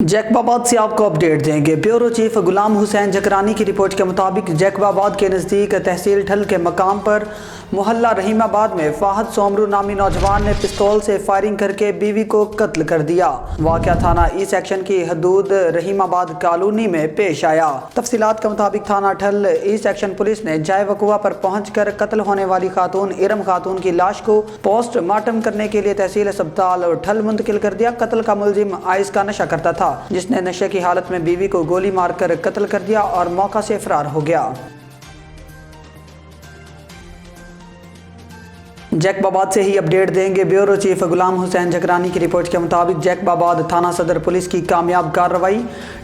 जैकबाबाद से आपको अपडेट देंगे। ब्यूरो चीफ गुलाम हुसैन जकरानी की रिपोर्ट के मुताबिक जैकबाबाद के नज़दीक तहसील ठल के मकाम पर मोहल्ला रहीमाबाद में फाहद सोमरू नामी नौजवान ने पिस्तौल से फायरिंग करके बीवी को कत्ल कर दिया। वाक़या थाना ई सेक्शन की हदूद रहीमाबाद कॉलोनी में पेश आया। तफसीलात के मुताबिक थाना ठल ई सेक्शन पुलिस ने जाए वकुआ पर पहुँच कर कत्ल होने वाली खातून इरम खातून की लाश को पोस्टमार्टम करने के लिए तहसील अस्पताल ठल मुंतकिल कर दिया। कत्ल का मुलजिम आइस का नशा करता था, जिसने नशे की हालत में बीवी को गोली मारकर कत्ल कर दिया और मौका से फरार हो गया। जैकबाबाद से ही अपडेट देंगे। ब्यूरो चीफ गुलाम हुसैन जकरानी की रिपोर्ट के मुताबिक जैकबाबाद थाना सदर पुलिस की कामयाब कार्रवाई।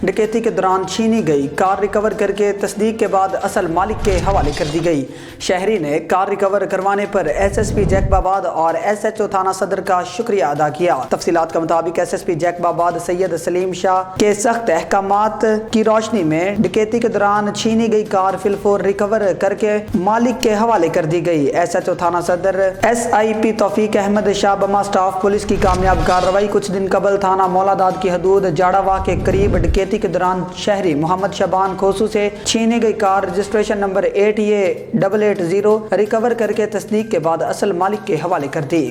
डकैती के दौरान छीनी गई कार रिकवर करके तस्दीक के बाद असल मालिक के हवाले कर दी गई। शहरी ने कार रिकवर करवाने पर SSP जैकबाबाद और SHO थाना सदर का शुक्रिया अदा किया। तफसीलात के मुताबिक SSP जैकबाबाद सैयद सलीम शाह के सख्त अहकामात की रोशनी में डकैती के दौरान छीनी गई कार फिलफोर रिकवर करके मालिक के हवाले कर दी गई। SHO थाना सदर SIP तौफीक अहमद शाह बमा स्टाफ पुलिस की कामयाब कार्रवाई। कुछ दिन कबल थाना मौलादाद की हदूद जाड़ावा के करीब डकैती के दौरान शहरी मोहम्मद शबान खोसू से छीनी गई car registration number 8A880 recover करके तस्दीक के बाद असल मालिक के हवाले कर दी।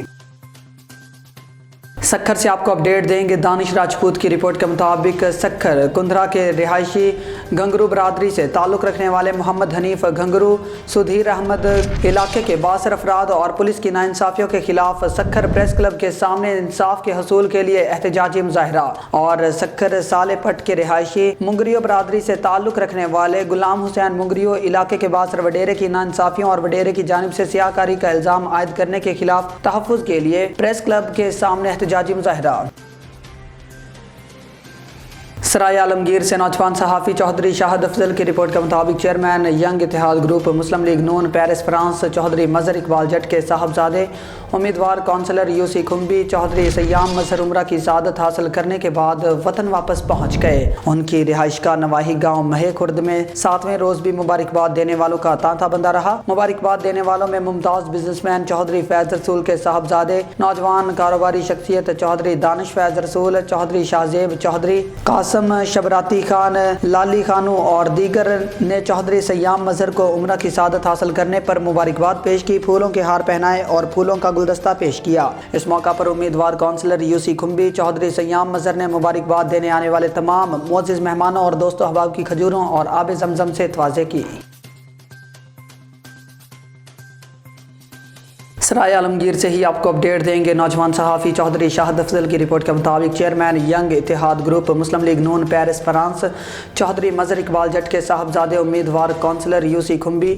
सक्खर से आपको अपडेट देंगे। दानिश राजपूत की रिपोर्ट के मुताबिक सक्खर कुंदरा के रिहायशी गंगरू बरादरी से ताल्लुक़ रखने वाले मोहम्मद हनीफ गंगरू, सुधीर अहमद इलाके के बासर अफराद और पुलिस की नाइंसाफ़ियों के खिलाफ सक्खर प्रेस क्लब के सामने इंसाफ के हसूल के लिए एहतजाजी मुजाहरा। और सक्खर साले पट के रिहायशी मुंगरियो बरादरी से ताल्लुक़ रखने वाले गुलाम हुसैन मुंगरियो इलाके के बासर वडेरे की नाइंसाफ़ियों और वडेरे की जानिब से सियाहकारी का इल्ज़ाम आयद करने के खिलाफ तहफ़्फ़ुज़ के लिए प्रेस क्लब के सामने एहतजाजी मुजाहरा। सराय आलमगीर से नौजवान सहाफ़ी चौधरी शाहद अफजल की रिपोर्ट के मुताबिक chairman young Ittehad group Muslim League Noon Paris France Chaudhry Mazhar Iqbal Jat के साहबजादे उम्मीदवार कौंसलर यूसी खुम्बी चौधरी सयाम मजहर उम्रा की सआदत हासिल करने के बाद वतन वापस पहुँच गए। उनकी रिहाइश का नवाही गाँव महे खुर्द में 7वें रोज़ भी मुबारकबाद देने वालों का तांता बंदा रहा। मुबारकबाद देने वालों में मुमताज़ बिजनेसमैन चौधरी फैज़ रसूल के साहबजादे, नौजवान कारोबारी शख्सियत चौधरी दानिश फैज़ रसूल, चौधरी शाहजेब चौधरी, कासम शबराती खान, लाली खानू और दीगर ने चौधरी सयाम मजहर को उम्रा की सआदत हासिल करने पर मुबारकबाद पेश की, फूलों के हार पहनाए और फूलों का गुलदस्ता पेश किया। इस मौका पर उम्मीदवार कौंसलर यूसी खुम्बी चौधरी सयाम मजहर ने मुबारकबाद देने आने वाले तमाम मुअज़्ज़िज़ मेहमानों और दोस्तों अहबाब की खजूरों और आब ज़मज़म से तवाज़े की। सराय आलमगीर से ही आपको अपडेट देंगे। नौजवान सहाफ़ी चौधरी शाहद अफजल की रिपोर्ट के मुताबिक chairman young Ittehad group Muslim League Noon Paris France Chaudhry Mazhar Iqbal Jat के साहबजादे उम्मीदवार councillor UC Khumbi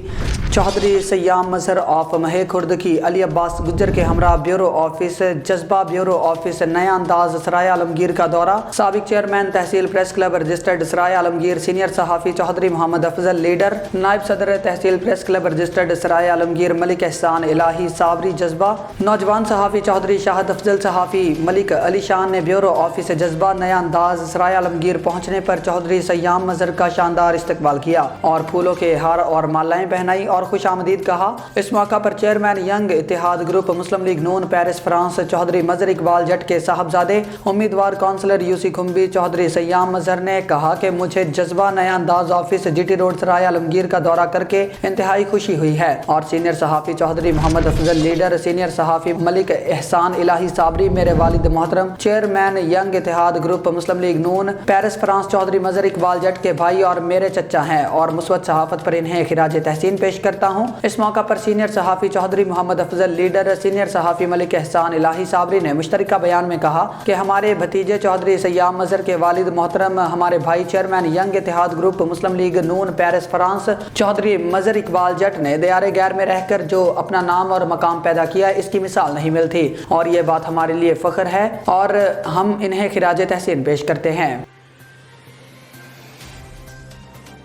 Chaudhry Sayam Mazhar of Mahe Khurd की अली अब्बास गुज्जर के हमरा bureau office Jazba bureau office नया अंदाज सराय आलमगीर का दौरा। साबिक चेयरमैन तहसील press club registered Sarai Alamgir senior सहाफ़ी चौधरी मोहम्मद अफजल लीडर, नायब सदर तहसील press club registered Sarai Alamgir Malik Ehsan Elahi Sabri जज्बा। नौजवान सहाफ़ी चौधरी शाहद अफजल सहाफ़ी मलिक अली शान ने ब्यूरो ऑफिस जज्बा नया अंदाज सराय आलमगीर पहुँचने पर चौधरी सयाम मजहर का शानदार इस्तकबाल किया और फूलों के हार और मालाएं पहनाई और खुश आमदीद कहा। इस मौका पर chairman young Ittehad group Muslim League Noon Paris France Chaudhry Mazhar Iqbal Jat के साहबजादे उम्मीदवार कौंसलर यूसी खुम्बी चौधरी सयाम मजहर ने कहा कि मुझे जज्बा नया अंदाज ऑफिस GT रोड सराय आलमगीर का दौरा करके इंतहाई खुशी हुई है। और सीनियर सहाफ़ी चौधरी मोहम्मद अफजल लीडर, सीनियर सहाफ़ी मलिक एहसान इलाही साबरी, मेरे वालिद मोहतरम chairman young Ittehad group Muslim League Noon Paris France Chaudhry Mazhar Iqbal Jat के भाई और मेरे चचा हैं और मुस्बत सहाफ़त पर इन्हें खिराज तहसीन पेश करता हूँ। इस मौका पर सीनियर सहाफ़ी चौधरी मोहम्मद अफजल लीडर, सीनियर सहाफ़ी मलिक एहसान इलाही साबरी ने मुश्तरका बयान में कहा कि हमारे भतीजे चौधरी सयाम मजहर के वालिद मोहतरम हमारे भाई chairman young Ittehad group Muslim League Noon Paris France Chaudhry Mazhar Iqbal जट ने दियारे गैर में रहकर जो अपना नाम और मकाम पैदा किया, इसकी मिसाल नहीं मिलती और ये बात हमारे लिए फ़ख्र है और हम इन्हें खिराज तहसीन पेश करते हैं।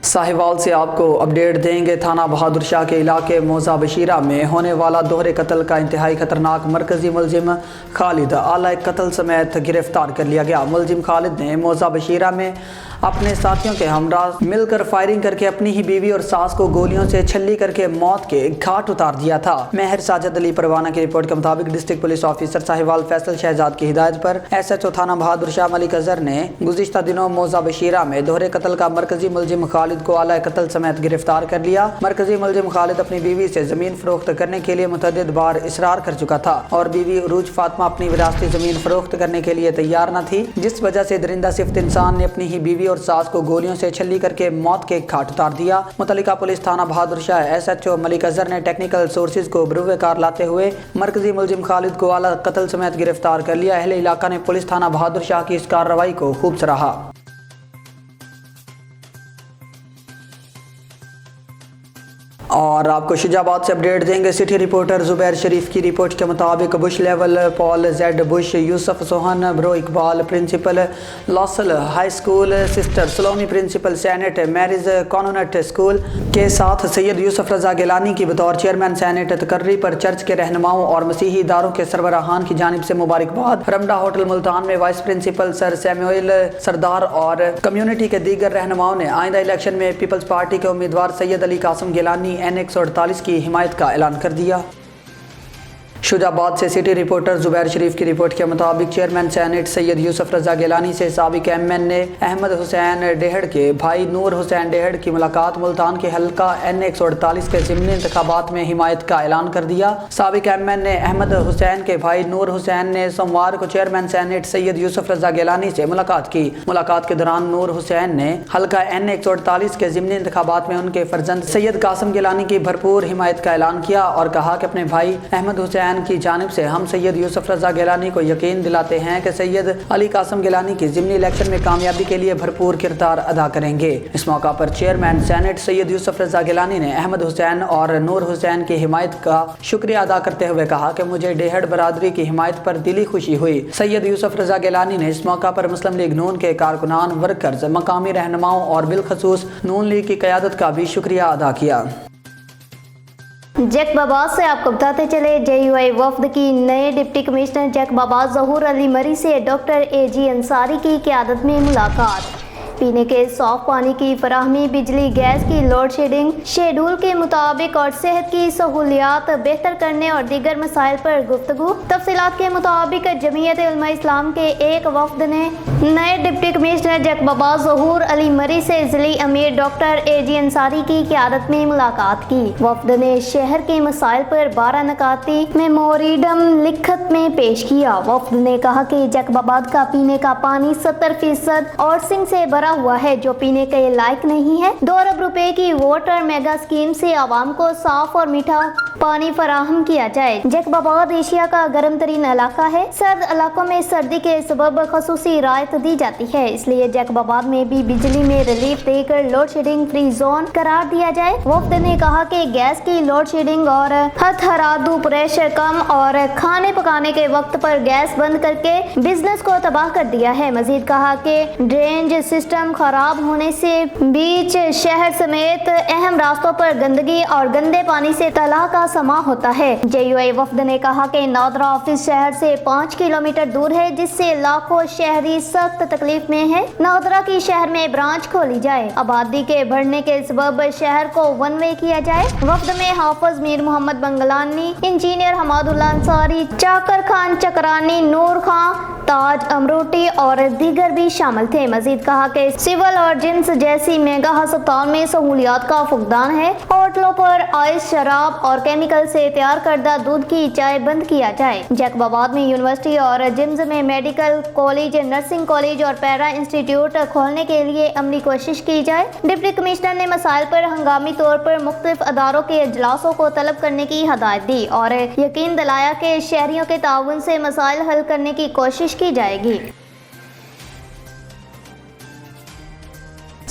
साहिवाल से आपको अपडेट देंगे। थाना बहादुर शाह के इलाके मौजा बशीरा में होने वाला दोहरे कत्ल का इंतहाई खतरनाक मरकजी मुलजिम खालिद आला कत्ल समेत गिरफ्तार कर लिया गया। मुलजिम खालिद ने मौजा बशीरा में अपने साथियों के हमराह मिलकर फायरिंग करके अपनी ही बीवी और सास को गोलियों से छल्ली करके मौत के घाट उतार दिया था। महर साजिद अली परवाना की रिपोर्ट के मुताबिक district police officer Sahiwal Faisal Shahzad की हिदायत पर SHO थाना बहादुर शाह मलिक अजहर ने गुज़िश्ता दिनों मौजा बशीरा में दोहरे कत्ल का मरकजी मुलजिम खालिद को आला कत्ल समेत गिरफ्तार कर लिया। मरकजी मुलजिम खालिद अपनी बीवी से जमीन फरोख्त करने के लिए मुतअद्दिद बार इसरार कर चुका था और बीवी उरूज फातिमा अपनी विरासती जमीन फरोख्त करने के लिए तैयार न थी, जिस वजह से दरिंदा सिफ्त इंसान ने अपनी ही बीवी और सास को गोलियों से छल्ली करके मौत के घाट उतार दिया। मुतल्लिका पुलिस थाना बहादुर शाह SHO मलिक अजहर ने टेक्निकल सोर्सेज को बरूए कार लाते हुए मरकजी मुलजिम खालिद को आला कत्ल समेत गिरफ्तार कर लिया। अहले इलाका ने पुलिस थाना बहादुर शाह की इस कार्रवाई को खूब सराहा। और आपको शुजाबाद से अपडेट देंगे सिटी रिपोर्टर जुबैर शरीफ की रिपोर्ट के मुताबिक बुश लेवल Paul Z Bush, Yousuf Sohan, bro Iqbal principal La Salle high school, sister Salome principal saint Mary's convent school के साथ सैयद यूसुफ रजा गिलानी की बतौर चेयरमैन सेनेट तकर्री पर चर्च के रहनुमाओं और मसीही इदारों के सरबराहान की जानिब से मुबारकबाद। रमडा होटल मुल्तान में वाइस प्रिंसिपल सर सैमुअल सरदार और कम्युनिटी के दीगर रहनुमाओं ने आइंदा इलेक्शन में पीपल्स पार्टी के उम्मीदवार सैयद अली कासिम गिलानी N148 की हिमायत का ऐलान कर दिया। शुजाबाद से सिटी रिपोर्टर जुबैर शरीफ की रिपोर्ट के मुताबिक चेयरमैन सेनेट सैयद यूसुफ रजा गिलानी से साबिक MN ने अहमद हुसैन डेहड़ के भाई नूर हुसैन डेहड़ की मुलाकात मुल्तान के हल्का N148 के ज़िमनी इंतखाबात में हिमायत का ऐलान कर दिया। साबिक MN ने अहमद हुसैन के भाई नूर हुसैन ने सोमवार को चेयरमैन सेनेट सैयद यूसुफ रजा गिलानी से मुलाकात की। मुलाकात के दौरान नूर हुसैन ने हल्का N148 के ज़िमनी इंतखाबात में उनके फर्जंद सैयद कासिम गिलानी की भरपूर हिमायत का ऐलान किया और कहा कि अपने भाई अहमद हुसैन की जानिब से हम सैयद यूसुफ रजा गिलानी को यकीन दिलाते हैं कि सैयद अली कासिम गिलानी की ज़िमनी इलेक्शन में कामयाबी के लिए भरपूर किरदार अदा करेंगे। इस मौका पर चेयरमैन सेनेट सैयद यूसुफ रजा गिलानी ने अहमद हुसैन और नूर हुसैन की हिमायत का शुक्रिया अदा करते हुए कहा कि मुझे डेहड़ बरादरी की हिमायत पर दिली खुशी हुई। सैयद यूसुफ रजा गिलानी ने इस मौका पर मुस्लिम लीग नून के कारकुनान, वर्कर्स, मकामी रहनुमाओं और बिलखसूस नून लीग की क़यादत का भी शुक्रिया अदा किया। जैकबाबाद से आपको बताते चले JUI वफ्द की नए डिप्टी कमिश्नर जैकबाबाद ज़हूर अली मरी से डॉक्टर AG अंसारी की क़यादत में मुलाकात। पीने के साफ पानी की फराहमी, बिजली गैस की लोड शेडिंग शेड्यूल के मुताबिक और सेहत की सहूलियात बेहतर करने और दीगर मसाइल पर गुफ्तगू। तफसीलात के मुताबिक जमीयत उलमा इस्लाम के एक वफ्द ने नए डिप्टी कमिश्नर जैकबाबाद ज़हूर अली मरी से ज़िली अमीर डॉक्टर AG अंसारी की क़यादत में मुलाकात की। वफ्द ने शहर के मसाइल पर 12 नकाती मेमोरेंडम लिखत में पेश किया। वफ्द ने कहा कि जैकबाबाद का पीने का पानी 70% और सिंक से भरा हुआ है जो पीने के लायक नहीं है। 2 अरब रुपए की वाटर मेगा स्कीम से आवाम को साफ और मीठा पानी फराहम किया जाए। जैकबाबाद एशिया का गर्म तरीन इलाका है। सर्द इलाकों में सर्दी के सबब खसूसी राहत दी जाती है, इसलिए जैकबाबाद में भी बिजली में रिलीफ देकर लोड शेडिंग फ्री जोन करार दिया जाए। वफ्द ने कहा कि गैस की लोड शेडिंग और हथरादू प्रेशर कम और खाने पकाने के वक्त पर गैस बंद करके बिजनेस को तबाह कर दिया है। मजीद कहा कि ड्रेनेज सिस्टम खराब होने से बीच शहर समेत अहम रास्तों पर गंदगी और गंदे पानी से तला का समा होता है। JUI वफ्द ने कहा कि नादरा ऑफिस शहर से 5 किलोमीटर दूर है, जिससे लाखों शहरी सख्त तकलीफ में है। नादरा की शहर में ब्रांच खोली जाए। आबादी के बढ़ने के सबब शहर को वन वे किया जाए। वफ्द में हाफिज मीर मोहम्मद बंगलानी, इंजीनियर हमादुल्ला अंसारी, चाकर खान चकरानी, नूर खान, ताज अमरूटी और दीगर भी शामिल थे। मजीद कहा कि सिविल और जिम्स जैसी मेगा अस्पताल में सहूलियात का फुकदान है। होटलों पर आइस शराब और केमिकल से तैयार करदा दूध की चाय बंद किया जाए। जैकबाबाद में यूनिवर्सिटी और जिम्स में मेडिकल कॉलेज, नर्सिंग कॉलेज और पैरा इंस्टीट्यूट खोलने के लिए अमली कोशिश की जाए। डिप्टी कमिश्नर ने मसाइल पर हंगामी तौर पर मुख्तलिफ अदारों के इजलासों को तलब करने की हदायत दी और यकीन दिलाया कि शहरियों के ताउन से मसाइल हल करने की कोशिश की जाएगी।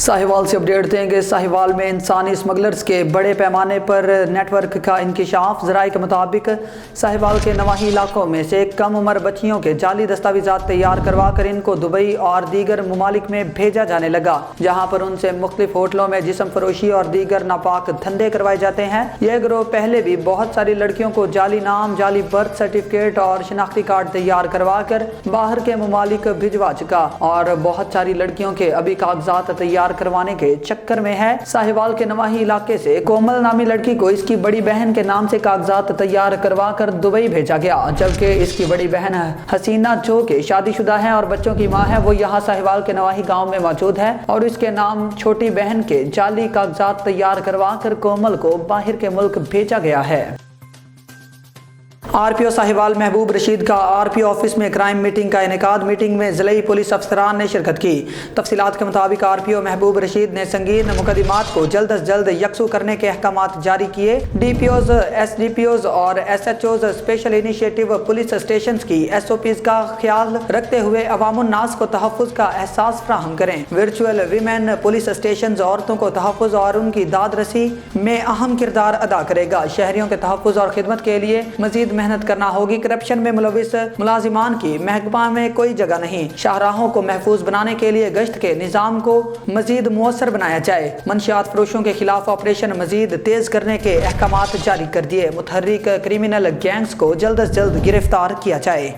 साहिवाल से अपडेट देंगे। साहिवाल में इंसानी स्मगलर्स के बड़े पैमाने पर नेटवर्क का इंकिशाफ। ज़राए के मुताबिक साहिवाल के नवाही इलाकों में से कम उम्र बच्चियों के जाली दस्तावेजात तैयार करवा कर इनको दुबई और दीगर ममालिक में भेजा जाने लगा, जहाँ पर उनसे मुख्तलिफ होटलों में जिस्म फरोशी और दीगर नापाक धंधे करवाए जाते हैं। यह गिरोह पहले भी बहुत सारी लड़कियों को जाली नाम, जाली बर्थ सर्टिफिकेट और शनाख्ती कार्ड तैयार करवा कर बाहर के ममालिक भिजवा चुका और बहुत सारी लड़कियों के अभी कागजात तैयार करवाने के चक्कर में है। साहिवाल के नवाही इलाके से कोमल नामी लड़की को इसकी बड़ी बहन के नाम से कागजात तैयार करवा कर दुबई भेजा गया, जबकि इसकी बड़ी बहन हसीना जो के शादीशुदा है और बच्चों की मां है, वो यहाँ साहिवाल के नवाही गांव में मौजूद है और इसके नाम छोटी बहन के जाली कागजात तैयार करवा कर कोमल को बाहर के मुल्क भेजा गया है। आरपीओ साहिवाल महबूब रशीद का आरपीओ ऑफिस में क्राइम मीटिंग का इनेकाद। मीटिंग में ज़िले पुलिस अफसरान ने शिरकत की। तफसीलात के मुताबिक आरपीओ महबूब रशीद ने संगीन मुकदमात को जल्द अज जल्द यकसू करने के अहकामात जारी किए। डीपीओज, एसडीपीओज और SHOs special initiative police station की एसओपीज का ख्याल रखते हुए अवामुन्नास को तहफ़्फ़ुज़ का एहसास फराहम करें। वर्चुअल वीमेन पुलिस स्टेशन औरतों को तहफ़्फ़ुज़ और उनकी दाद रसी में अहम किरदार अदा करेगा। शहरियों के तहफ़्फ़ुज़ और खिदमत के लिए मजीद मेहनत करना होगी। करप्शन में मुलविस मुलाजिमान की महकमा में कोई जगह नहीं। शाहराहों को महफूज बनाने के लिए गश्त के निज़ाम को मजीद मुअस्सर बनाया जाए। मंशियात फरोशों के खिलाफ ऑपरेशन मजीद तेज करने के अहकामात जारी कर दिए। मुतहर्रिक क्रिमिनल गैंग्स को जल्द अज जल्द गिरफ्तार किया जाए।